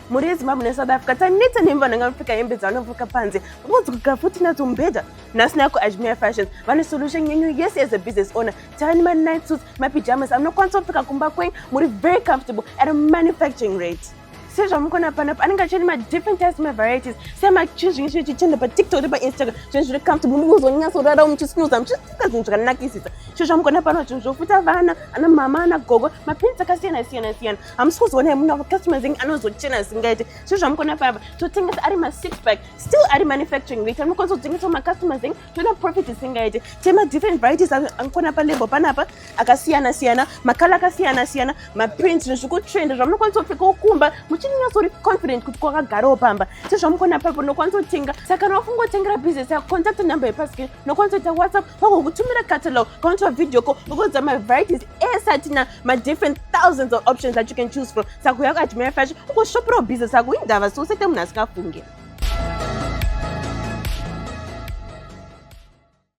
muri eZimbabwe neSouth Africa tanetsa nemvanhu ngapfeka hembe dzavanopfeka panze unodzoka futi nadzo mumbhedha. Nhasi nako Ajmer Fashions vane solution yenyu yese as a business owner. Tani ma-night suits, ma-pyjamas amunokwanisa kupfeka kumba kwenyu muri very comfortable at a manufacturing rate. Sezvamukona panapa anenge achiri ma-different types ma-varieties sema-chinhu zvinhu zvinhu chichenda pa-TikTok nepa-Instagram zvinhu zviri comfortable muzonyatsorara muchisnooza muchisunga zvinhu zvakanakisisa. Zvinhu zvamukona pano zvinhu zvofuta vana ana mama ana gogo maprints akasiyana-siyana hamusi kuzoona muna customers anozochena zingaite. Zvinhu zvamukona papa totengesa ari ma-6 pack still ari manufacturing rate anokwanisa kutengesa ma-customers toona profit isingaite. Tema-different varieties anokona palebo panapa akasiyana-siyana makala akasiyana-siyana maprints zvinhu zvikutrenda zvamunokwanisa kupfeka ukumba muchinyasori confident kuti kwakagarawo pamba. Sezvamukona papo nokwanisa kutenga saka nofunga kutengera business yako contact number yepasi nokwanisa kuita WhatsApp vagokutumira catalog kaunta video call ukodza ma-varieties esatina ma-different thousands of options that you can choose from. Saka uyako Ajmer Fashion ukoshoperawo business yako indava so usete munhu asikafunge.